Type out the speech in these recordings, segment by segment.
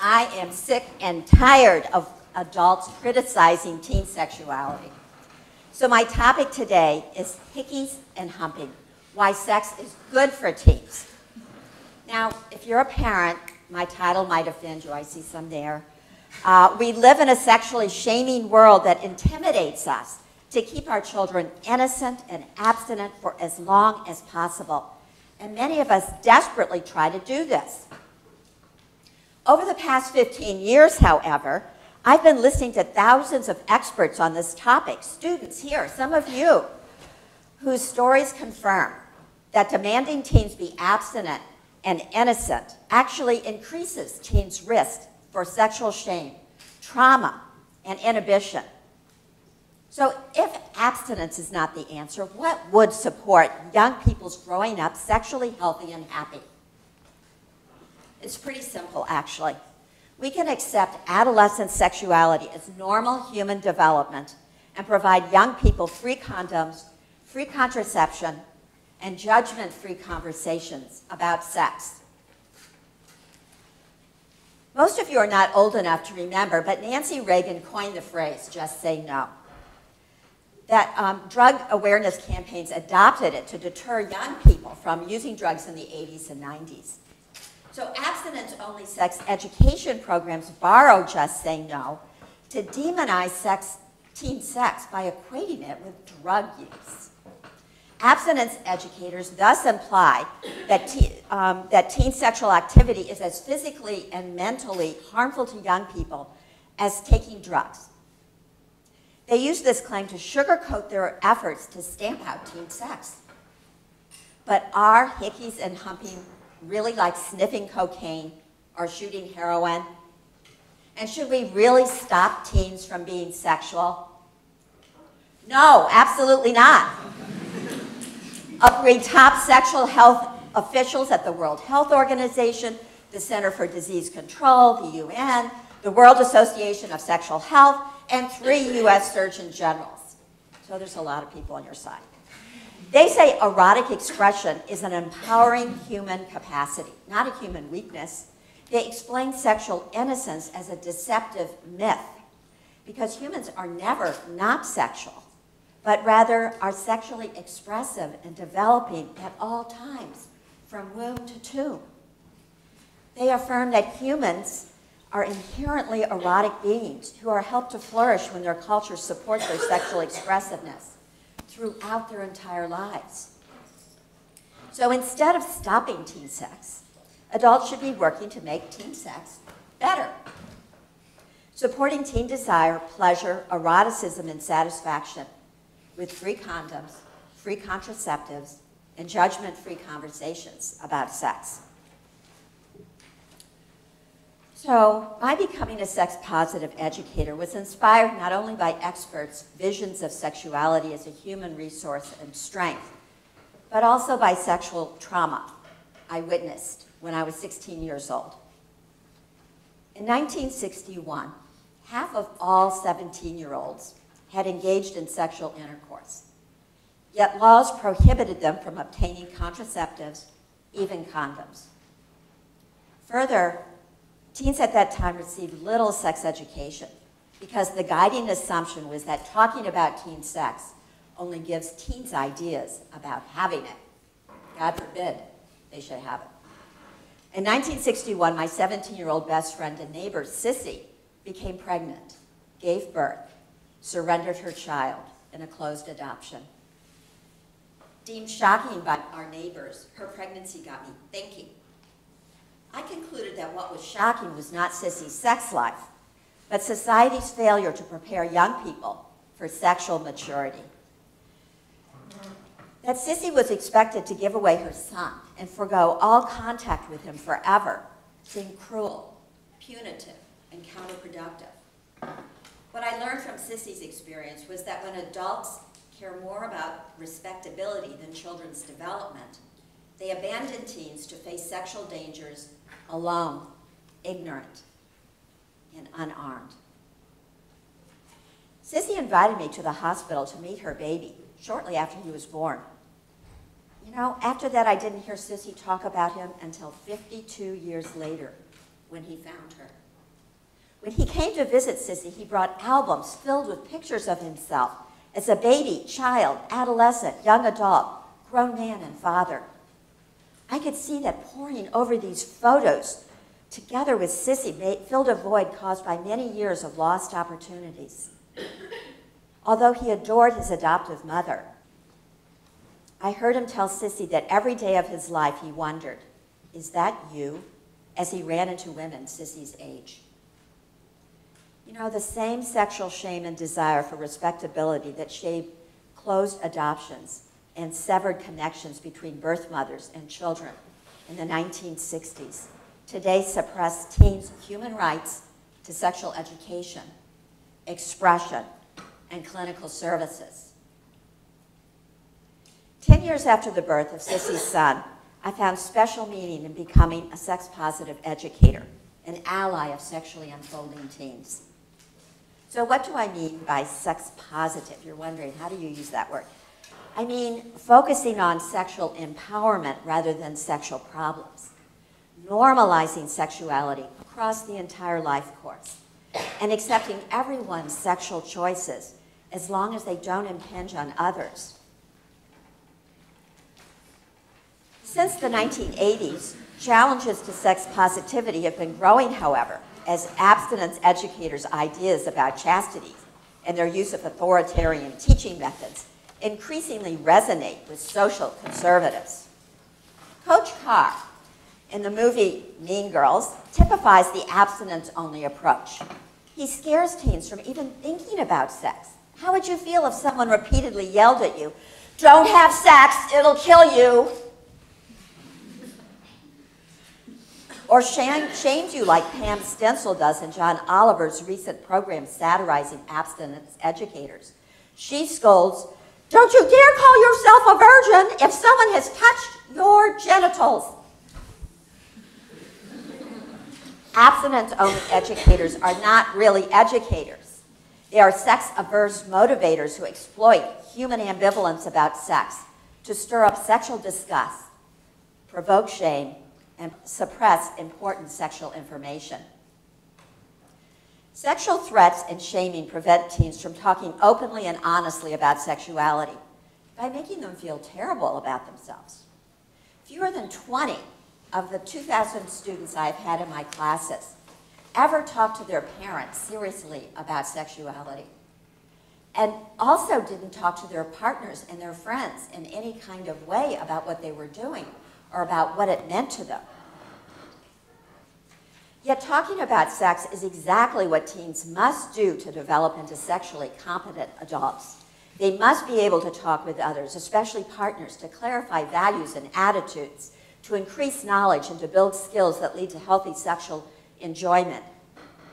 I am sick and tired of adults criticizing teen sexuality. So my topic today is Hickeys and Humping, why sex is good for teens. Now, if you're a parent, my title might offend you. I see some there. We live in a sexually shaming world that intimidates us to keep our children innocent and abstinent for as long as possible. And many of us desperately try to do this. Over the past 15 years, however, I've been listening to thousands of experts on this topic, students here, some of you, whose stories confirm that demanding teens be abstinent and innocent actually increases teens' risk for sexual shame, trauma, and inhibition. So if abstinence is not the answer, what would support young people's growing up sexually healthy and happy? It's pretty simple, actually. We can accept adolescent sexuality as normal human development and provide young people free condoms, free contraception, and judgment-free conversations about sex. Most of you are not old enough to remember, but Nancy Reagan coined the phrase, just say no. That drug awareness campaigns adopted it to deter young people from using drugs in the 80s and 90s. So abstinence-only sex education programs borrow just say no to demonize teen sex by equating it with drug use. Abstinence educators thus imply that teen sexual activity is as physically and mentally harmful to young people as taking drugs. They use this claim to sugarcoat their efforts to stamp out teen sex. But are Hickeys and Humping really like sniffing cocaine or shooting heroin? And should we really stop teens from being sexual? No, absolutely not. Upgrade top sexual health officials at the World Health Organization, the Center for Disease Control, the UN, the World Association of Sexual Health, and 3 U.S. Surgeon Generals. So there's a lot of people on your side. They say erotic expression is an empowering human capacity, not a human weakness. They explain sexual innocence as a deceptive myth because humans are never not sexual, but rather are sexually expressive and developing at all times, from womb to tomb. They affirm that humans are inherently erotic beings who are helped to flourish when their culture supports their sexual expressiveness throughout their entire lives. So instead of stopping teen sex, adults should be working to make teen sex better. Supporting teen desire, pleasure, eroticism, and satisfaction with free condoms, free contraceptives, and judgment-free conversations about sex. So my becoming a sex-positive educator was inspired not only by experts' visions of sexuality as a human resource and strength, but also by sexual trauma I witnessed when I was 16 years old. In 1961, half of all 17-year-olds had engaged in sexual intercourse, yet laws prohibited them from obtaining contraceptives, even condoms. Further, teens at that time received little sex education because the guiding assumption was that talking about teen sex only gives teens ideas about having it. God forbid they should have it. In 1961, my 17-year-old best friend and neighbor, Sissy, became pregnant, gave birth, surrendered her child in a closed adoption. Deemed shocking by our neighbors, her pregnancy got me thinking. I concluded that what was shocking was not Sissy's sex life, but society's failure to prepare young people for sexual maturity. That Sissy was expected to give away her son and forgo all contact with him forever seemed cruel, punitive, and counterproductive. What I learned from Sissy's experience was that when adults care more about respectability than children's development, they abandon teens to face sexual dangers alone, ignorant, and unarmed. Sissy invited me to the hospital to meet her baby shortly after he was born. You know, after that, I didn't hear Sissy talk about him until 52 years later when he found her. When he came to visit Sissy, he brought albums filled with pictures of himself as a baby, child, adolescent, young adult, grown man, and father. I could see that poring over these photos together with Sissy filled a void caused by many years of lost opportunities. Although he adored his adoptive mother, I heard him tell Sissy that every day of his life he wondered, is that you? As he ran into women Sissy's age. You know, the same sexual shame and desire for respectability that shaped closed adoptions and severed connections between birth mothers and children in the 1960s today suppress teens' human rights to sexual education, expression, and clinical services. 10 years after the birth of Sissy's son, I found special meaning in becoming a sex-positive educator, an ally of sexually unfolding teens. So what do I mean by sex-positive? You're wondering, how do you use that word? I mean focusing on sexual empowerment rather than sexual problems, normalizing sexuality across the entire life course, and accepting everyone's sexual choices as long as they don't impinge on others. Since the 1980s, challenges to sex positivity have been growing, however, as abstinence educators' ideas about chastity and their use of authoritarian teaching methods increasingly resonate with social conservatives. Coach Carr, in the movie Mean Girls, typifies the abstinence-only approach. He scares teens from even thinking about sex. How would you feel if someone repeatedly yelled at you, "Don't have sex, it'll kill you"? Or shamed you like Pam Stencil does in John Oliver's recent program satirizing abstinence educators. She scolds, "Don't you dare call yourself a virgin if someone has touched your genitals." Abstinence-only educators are not really educators. They are sex-averse motivators who exploit human ambivalence about sex to stir up sexual disgust, provoke shame, and suppress important sexual information. Sexual threats and shaming prevent teens from talking openly and honestly about sexuality by making them feel terrible about themselves. Fewer than 20 of the 2,000 students I've had in my classes ever talked to their parents seriously about sexuality, and also didn't talk to their partners and their friends in any kind of way about what they were doing or about what it meant to them. Yet talking about sex is exactly what teens must do to develop into sexually competent adults. They must be able to talk with others, especially partners, to clarify values and attitudes, to increase knowledge and to build skills that lead to healthy sexual enjoyment.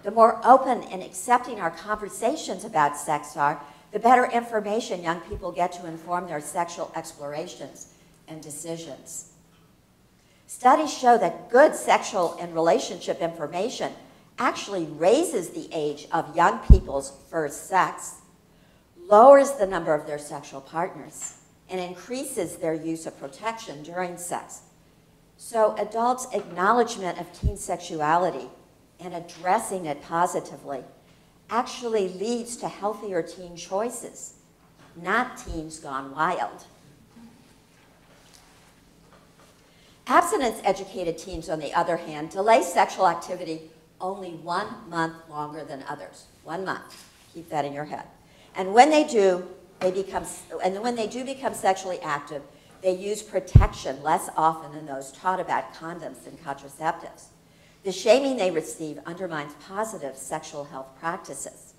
The more open and accepting our conversations about sex are, the better information young people get to inform their sexual explorations and decisions. Studies show that good sexual and relationship information actually raises the age of young people's first sex, lowers the number of their sexual partners, and increases their use of protection during sex. So adults' acknowledgement of teen sexuality and addressing it positively actually leads to healthier teen choices, not teens gone wild. Abstinence-educated teens, on the other hand, delay sexual activity only 1 month longer than others. 1 month. Keep that in your head. And when they do, when they do become sexually active, they use protection less often than those taught about condoms and contraceptives. The shaming they receive undermines positive sexual health practices.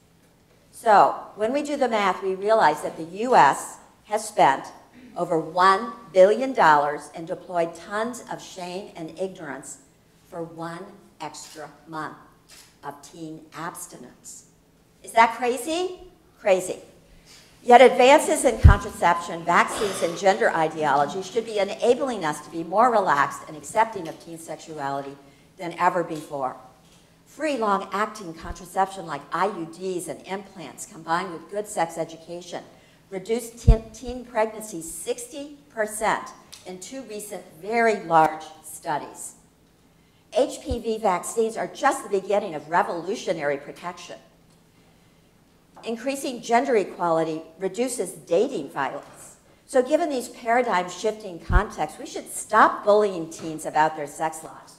So, when we do the math, we realize that the U.S. has spent over $1 billion and deployed tons of shame and ignorance for 1 extra month of teen abstinence. Is that crazy? Crazy. Yet advances in contraception, vaccines, and gender ideology should be enabling us to be more relaxed and accepting of teen sexuality than ever before. Free, long-acting contraception like IUDs and implants combined with good sex education reduced teen pregnancies 60% in 2 recent very large studies. HPV vaccines are just the beginning of revolutionary protection. Increasing gender equality reduces dating violence. So given these paradigm-shifting contexts, we should stop bullying teens about their sex lives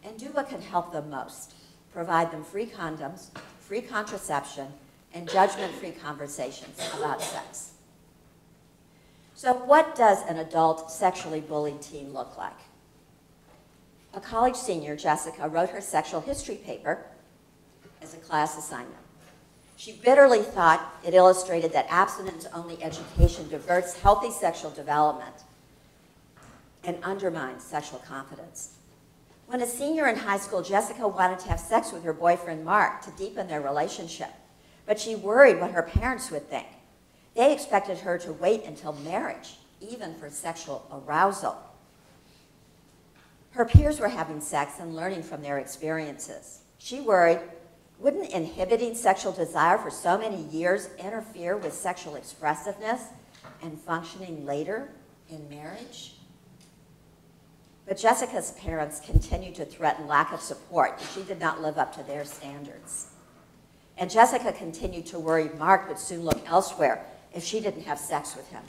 and do what can help them most. Provide them free condoms, free contraception, and judgment-free conversations about sex. So what does an adult sexually bullied teen look like? A college senior, Jessica, wrote her sexual history paper as a class assignment. She bitterly thought it illustrated that abstinence-only education diverts healthy sexual development and undermines sexual confidence. When a senior in high school, Jessica wanted to have sex with her boyfriend, Mark, to deepen their relationship, but she worried what her parents would think. They expected her to wait until marriage, even for sexual arousal. Her peers were having sex and learning from their experiences. She worried, wouldn't inhibiting sexual desire for so many years interfere with sexual expressiveness and functioning later in marriage? But Jessica's parents continued to threaten lack of support if she did not live up to their standards. And Jessica continued to worry Mark would soon look elsewhere if she didn't have sex with him.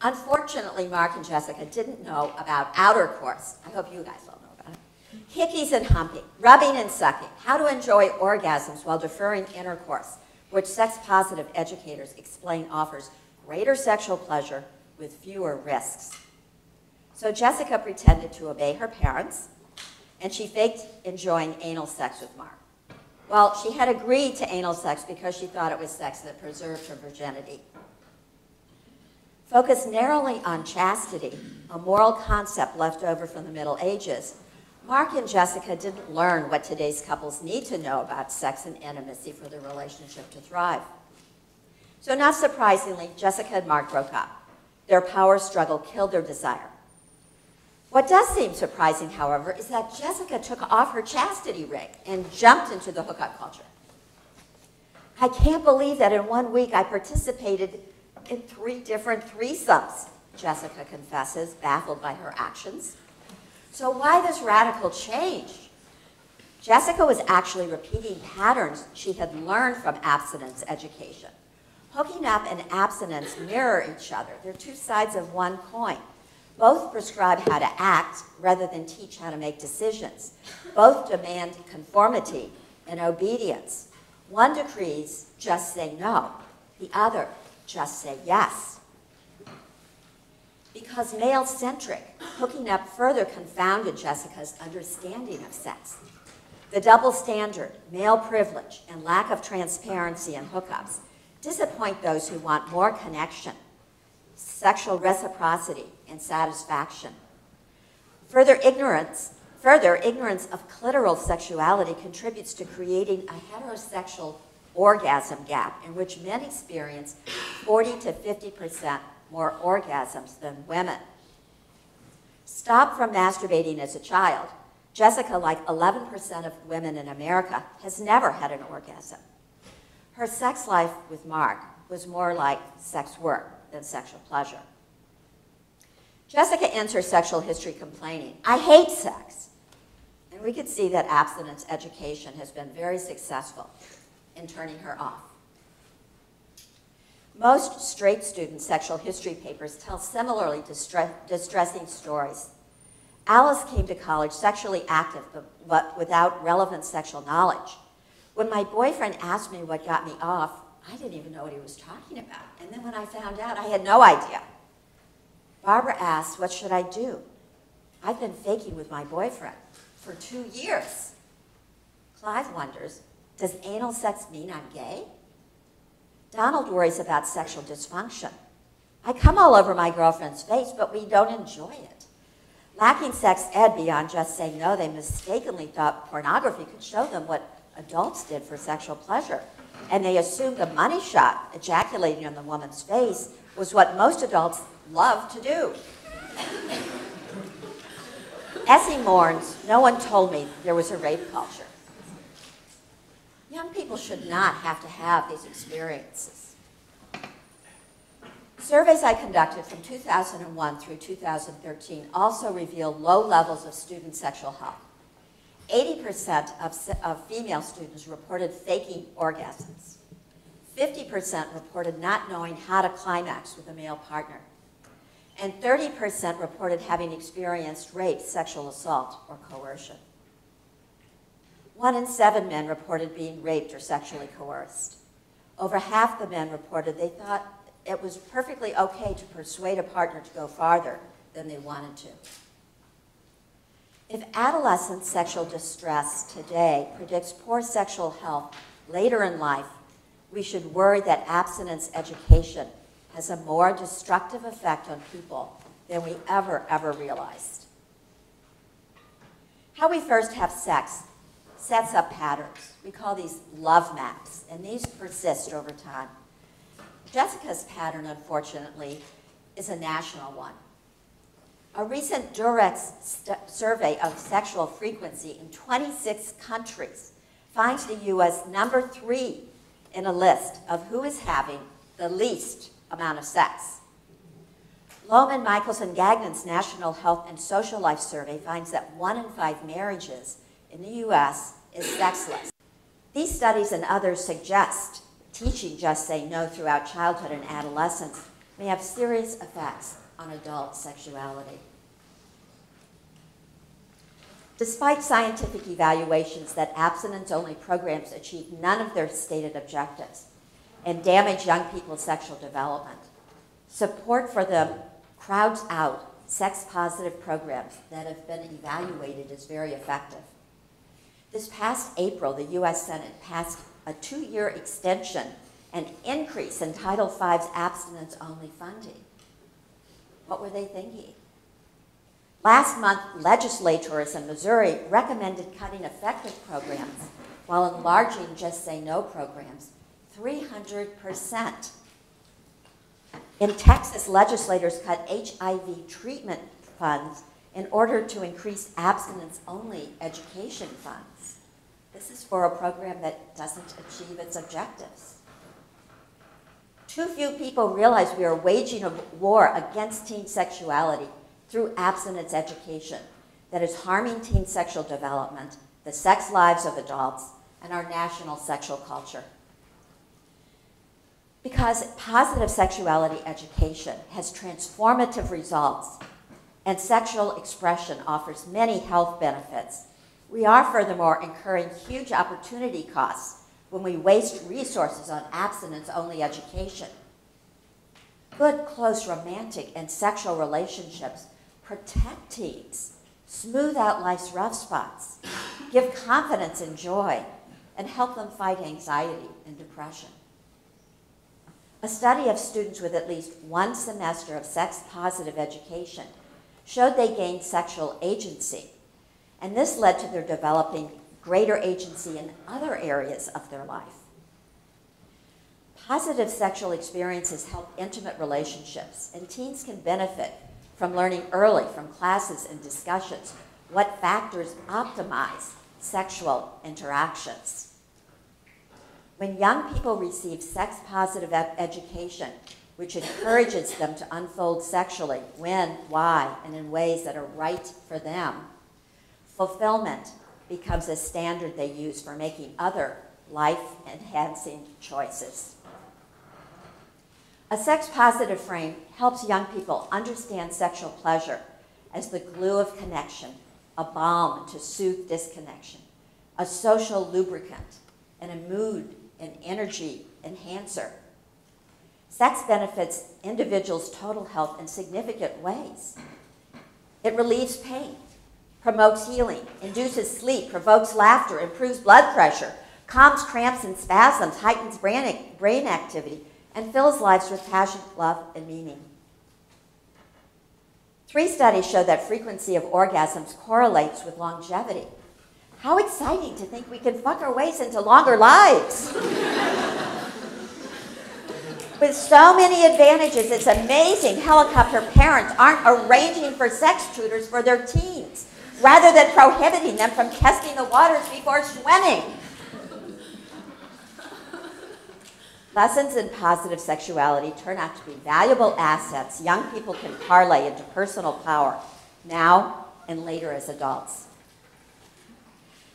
Unfortunately, Mark and Jessica didn't know about Outercourse. I hope you guys all know about it. Hickeys and Humping, rubbing and sucking, how to enjoy orgasms while deferring intercourse, which sex-positive educators explain offers greater sexual pleasure with fewer risks. So Jessica pretended to obey her parents, and she faked enjoying anal sex with Mark. Well, she had agreed to anal sex because she thought it was sex that preserved her virginity. Focused narrowly on chastity, a moral concept left over from the Middle Ages, Mark and Jessica didn't learn what today's couples need to know about sex and intimacy for their relationship to thrive. So not surprisingly, Jessica and Mark broke up. Their power struggle killed their desire. What does seem surprising, however, is that Jessica took off her chastity ring and jumped into the hookup culture. I can't believe that in 1 week I participated in 3 different threesomes, Jessica confesses, baffled by her actions. So why this radical change? Jessica was actually repeating patterns she had learned from abstinence education. Hooking up and abstinence mirror each other. They're two sides of one coin. Both prescribe how to act rather than teach how to make decisions. Both demand conformity and obedience. One decrees, just say no. The other, just say yes. Because male-centric, hooking up further confounded Jessica's understanding of sex. The double standard, male privilege, and lack of transparency in hookups disappoint those who want more connection, sexual reciprocity, and satisfaction. Further ignorance of clitoral sexuality contributes to creating a heterosexual orgasm gap in which men experience 40 to 50% more orgasms than women. Stopped from masturbating as a child, Jessica, like 11% of women in America, has never had an orgasm. Her sex life with Mark was more like sex work than sexual pleasure. Jessica ends her sexual history complaining, "I hate sex." And we could see that abstinence education has been very successful in turning her off. Most straight student sexual history papers tell similarly distressing stories. Alice came to college sexually active, but without relevant sexual knowledge. When my boyfriend asked me what got me off, I didn't even know what he was talking about. And then when I found out, I had no idea. Barbara asked, "What should I do? I've been faking with my boyfriend for 2 years." Clive wonders, does anal sex mean I'm gay? Donald worries about sexual dysfunction. "I come all over my girlfriend's face, but we don't enjoy it." Lacking sex ed beyond just saying no, they mistakenly thought pornography could show them what adults did for sexual pleasure. And they assumed the money shot, ejaculating on the woman's face, was what most adults love to do. Essie mourns, "No one told me there was a rape culture." Young people should not have to have these experiences. Surveys I conducted from 2001 through 2013 also revealed low levels of student sexual health. 80% of female students reported faking orgasms. 50% reported not knowing how to climax with a male partner. And 30% reported having experienced rape, sexual assault, or coercion. 1 in 7 men reported being raped or sexually coerced. Over half the men reported they thought it was perfectly okay to persuade a partner to go farther than they wanted to. If adolescent sexual distress today predicts poor sexual health later in life, we should worry that abstinence education has a more destructive effect on people than we ever realized. How we first have sex sets up patterns. We call these love maps, and these persist over time. Jessica's pattern, unfortunately, is a national one. A recent Durex survey of sexual frequency in 26 countries finds the U.S. #3 in a list of who is having the least amount of sex. Lohman, Michaels, and Gagnon's National Health and Social Life Survey finds that 1 in 5 marriages in the U.S. is sexless. These studies and others suggest teaching Just Say No throughout childhood and adolescence may have serious effects on adult sexuality. Despite scientific evaluations that abstinence-only programs achieve none of their stated objectives and damage young people's sexual development, support for them crowds out sex-positive programs that have been evaluated as very effective. This past April, the U.S. Senate passed a 2-year extension and increase in Title V's abstinence-only funding. What were they thinking? Last month, legislators in Missouri recommended cutting effective programs while enlarging Just Say No programs 300%. In Texas, legislators cut HIV treatment funds in order to increase abstinence-only education funds. This is for a program that doesn't achieve its objectives. Too few people realize we are waging a war against teen sexuality through abstinence education that is harming teen sexual development, the sex lives of adults, and our national sexual culture. Because positive sexuality education has transformative results and sexual expression offers many health benefits, we are furthermore incurring huge opportunity costs when we waste resources on abstinence-only education. Good, close romantic and sexual relationships protect teens, smooth out life's rough spots, give confidence and joy, and help them fight anxiety and depression. A study of students with at least 1 semester of sex-positive education showed they gained sexual agency, and this led to their developing greater agency in other areas of their life. Positive sexual experiences help intimate relationships, and teens can benefit from learning early from classes and discussions what factors optimize sexual interactions. When young people receive sex-positive education, which encourages them to unfold sexually when, why, and in ways that are right for them, fulfillment becomes a standard they use for making other life-enhancing choices. A sex-positive frame helps young people understand sexual pleasure as the glue of connection, a balm to soothe disconnection, a social lubricant, and a mood and energy enhancer. Sex benefits individuals' total health in significant ways. It relieves pain, promotes healing, induces sleep, provokes laughter, improves blood pressure, calms cramps and spasms, heightens brain activity, and fills lives with passion, love, and meaning. 3 studies show that frequency of orgasms correlates with longevity. How exciting to think we can fuck our ways into longer lives. With so many advantages, it's amazing helicopter parents aren't arranging for sex tutors for their teens, rather than prohibiting them from testing the waters before swimming. Lessons in positive sexuality turn out to be valuable assets young people can parlay into personal power now and later as adults.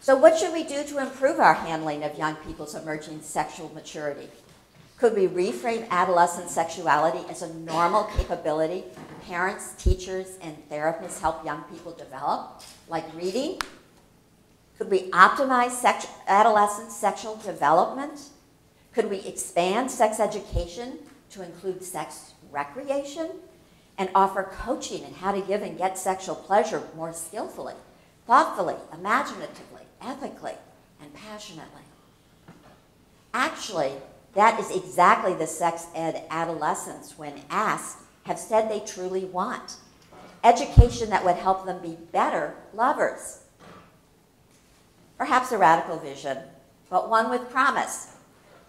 So what should we do to improve our handling of young people's emerging sexual maturity? Could we reframe adolescent sexuality as a normal capability parents, teachers, and therapists help young people develop, like reading? Could we optimize adolescent sexual development? Could we expand sex education to include sex recreation and offer coaching in how to give and get sexual pleasure more skillfully, thoughtfully, imaginatively, ethically, and passionately? Actually, that is exactly the sex ed adolescents, when asked, have said they truly want. Education that would help them be better lovers. Perhaps a radical vision, but one with promise.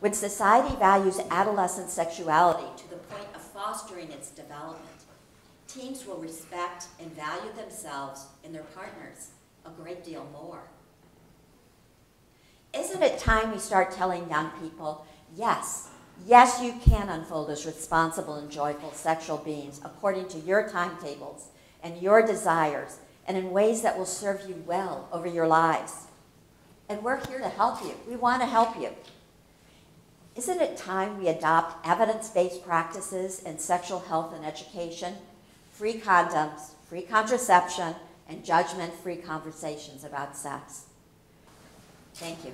When society values adolescent sexuality to the point of fostering its development, teens will respect and value themselves and their partners a great deal more. Isn't it time we start telling young people, yes, yes, you can unfold as responsible and joyful sexual beings according to your timetables and your desires and in ways that will serve you well over your lives? And we're here to help you. We want to help you. Isn't it time we adopt evidence-based practices in sexual health and education, free condoms, free contraception, and judgment-free conversations about sex? Thank you.